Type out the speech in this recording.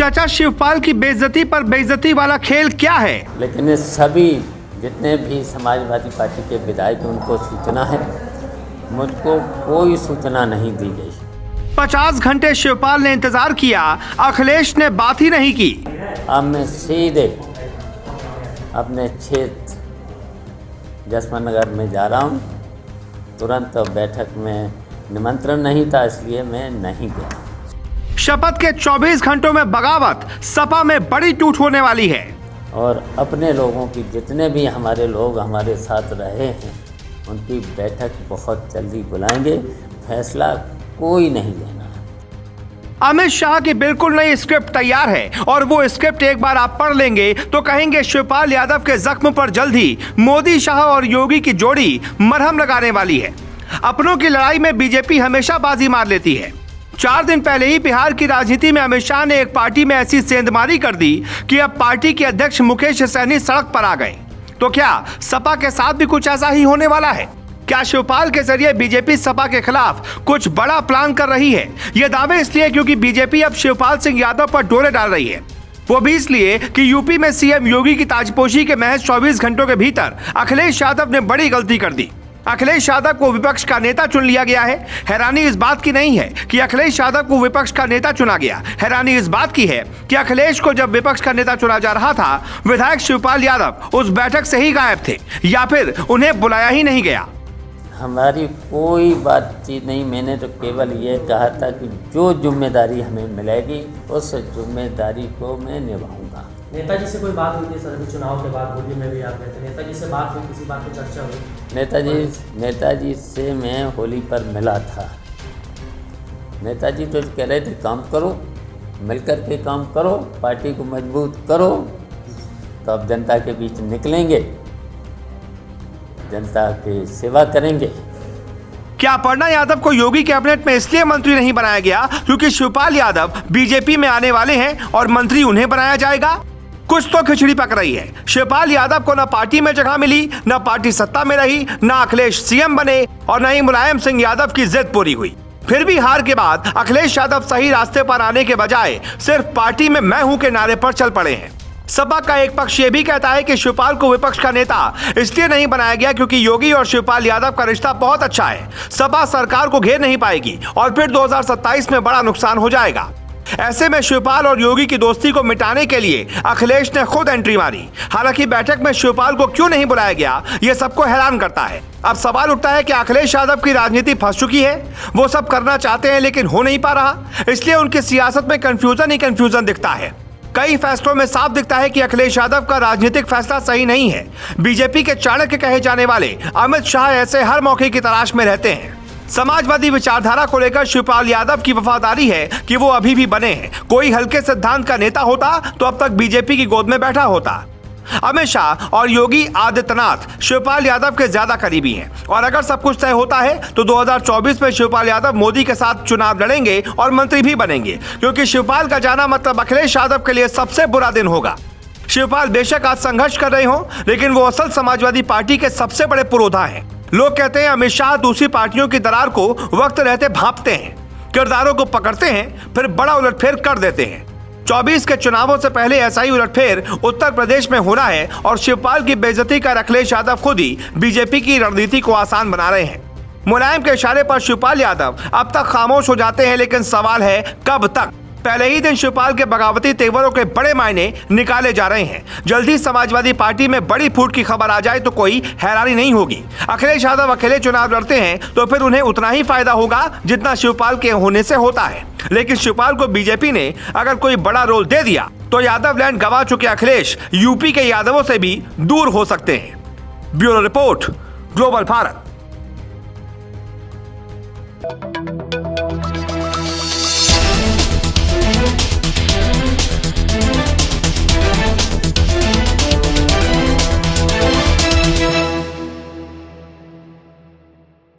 चाचा, शिवपाल की बेइज्जती पर बेइज्जती वाला खेल क्या है? लेकिन ये सभी जितने भी समाजवादी पार्टी के विधायक उनको सूचना है, मुझको कोई सूचना नहीं दी गई। 50 घंटे शिवपाल ने इंतजार किया, अखिलेश ने बात ही नहीं की। अब मैं सीधे अपने क्षेत्र जसवंत नगर में जा रहा हूँ। तुरंत बैठक में निमंत्रण नहीं था, इसलिए मैं नहीं गया। शपथ के 24 घंटों में बगावत, सपा में बड़ी टूट होने वाली है। और अपने लोगों की जितने भी हमारे लोग हमारे साथ रहे हैं उनकी बैठक बहुत जल्दी बुलाएंगे। फैसला कोई नहीं लेना है। अमित शाह की बिल्कुल नई स्क्रिप्ट तैयार है और वो स्क्रिप्ट एक बार आप पढ़ लेंगे तो कहेंगे शिवपाल यादव के जख्म पर जल्द ही मोदी, शाह और योगी की जोड़ी मरहम लगाने वाली है। अपनों की लड़ाई में बीजेपी हमेशा बाजी मार लेती है। 4 दिन पहले ही बिहार की राजनीति में अमित शाह ने एक पार्टी में ऐसी सेंधमारी कर दी कि अब पार्टी के अध्यक्ष मुकेश सहनी सड़क पर आ गए। तो क्या सपा के साथ भी कुछ ऐसा ही होने वाला है? क्या शिवपाल के जरिए बीजेपी सपा के खिलाफ कुछ बड़ा प्लान कर रही है? ये दावे इसलिए क्योंकि बीजेपी अब शिवपाल सिंह यादव पर डोरे डाल रही है। वो भी इसलिए कि यूपी में सीएम योगी की ताजपोशी के महज 24 घंटों के भीतर अखिलेश यादव ने बड़ी गलती कर दी। अखिलेश यादव को विपक्ष का नेता चुन लिया गया है। हैरानी इस बात की नहीं है कि अखिलेश यादव को विपक्ष का नेता चुना गया। हैरानी इस बात की है कि अखिलेश को जब विपक्ष का नेता चुना जा रहा था, विधायक शिवपाल यादव उस बैठक से ही गायब थे या फिर उन्हें बुलाया ही नहीं गया। हमारी कोई बातचीत नहीं। मैंने तो केवल ये कहा था कि जो जिम्मेदारी हमें मिलेगी उस जिम्मेदारी को मैं निभाऊंगा। नेताजी से कोई बात हुई थी सर? अभी चुनाव के बाद होली में भी आप गए थे, नेताजी से बात हुई, किसी बात पर चर्चा हुई? नेताजी से मैं होली पर मिला था। नेताजी तो कह रहे थे काम करो, मिलकर के काम करो, पार्टी को मजबूत करो, तो अब जनता के बीच निकलेंगे, जनता की सेवा करेंगे। क्या अपर्णा यादव को योगी कैबिनेट में इसलिए मंत्री नहीं बनाया गया क्योंकि शिवपाल यादव बीजेपी में आने वाले हैं और मंत्री उन्हें बनाया जाएगा? कुछ तो खिचड़ी पक रही है। शिवपाल यादव को न पार्टी में जगह मिली, न पार्टी सत्ता में रही, न अखिलेश सीएम बने और न ही मुलायम सिंह यादव की जिद पूरी हुई। फिर भी हार के बाद अखिलेश यादव सही रास्ते पर आने के बजाय सिर्फ पार्टी में मैं हूं के नारे पर चल पड़े हैं। सपा का एक पक्ष ये भी कहता है कि शिवपाल को विपक्ष का नेता इसलिए नहीं बनाया गया क्योंकि योगी और शिवपाल यादव का रिश्ता बहुत अच्छा है। सपा सरकार को घेर नहीं पाएगी और फिर 2027 में बड़ा नुकसान हो जाएगा। ऐसे में शिवपाल और योगी की दोस्ती को मिटाने के लिए अखिलेश ने खुद एंट्री मारी। हालांकि बैठक में शिवपाल को क्यों नहीं बुलाया गया, ये सबको हैरान करता है। अब सवाल उठता है कि अखिलेश यादव की राजनीति फंस चुकी है। वो सब करना चाहते हैं लेकिन हो नहीं पा रहा, इसलिए उनकी सियासत में कंफ्यूजन ही कंफ्यूजन दिखता है। कई फैसलों में साफ दिखता है कि अखिलेश यादव का राजनीतिक फैसला सही नहीं है। बीजेपी के चाणक्य कहे जाने वाले अमित शाह ऐसे हर मौके की तलाश में रहते हैं। समाजवादी विचारधारा को लेकर शिवपाल यादव की वफादारी है कि वो अभी भी बने हैं। कोई हल्के सिद्धांत का नेता होता तो अब तक बीजेपी की गोद में बैठा होता। अमित शाह और योगी आदित्यनाथ शिवपाल यादव के ज्यादा करीबी हैं और अगर सब कुछ तय होता है तो 2024 में शिवपाल यादव मोदी के साथ चुनाव लड़ेंगे और मंत्री भी बनेंगे, क्योंकि शिवपाल का जाना मतलब अखिलेश यादव के लिए सबसे बुरा दिन होगा। शिवपाल बेशक आज संघर्ष कर रहे हो, लेकिन वो असल समाजवादी पार्टी के सबसे बड़े पुरोधा हैं। लोग कहते हैं अमित शाह दूसरी पार्टियों की दरार को वक्त रहते भांपते हैं, किरदारों को पकड़ते हैं, फिर बड़ा उलटफेर कर देते हैं। 24 के चुनावों से पहले ऐसा ही उलटफेर उत्तर प्रदेश में होना है और शिवपाल की बेइज्जती कर अखिलेश यादव खुद ही बीजेपी की रणनीति को आसान बना रहे हैं। मुलायम के इशारे पर शिवपाल यादव अब तक खामोश हो जाते हैं, लेकिन सवाल है कब तक। पहले ही दिन शिवपाल के बगावती तेवरों के बड़े मायने निकाले जा रहे हैं। जल्दी समाजवादी पार्टी में बड़ी फूट की खबर आ जाए तो कोई हैरानी नहीं होगी। अखिलेश यादव अकेले चुनाव लड़ते हैं तो फिर उन्हें उतना ही फायदा होगा जितना शिवपाल के होने से होता है। लेकिन शिवपाल को बीजेपी ने अगर कोई बड़ा रोल दे दिया तो यादव लैंड गंवा चुके अखिलेश यूपी के यादवों से भी दूर हो सकते हैं। Bureau report, global Bharat.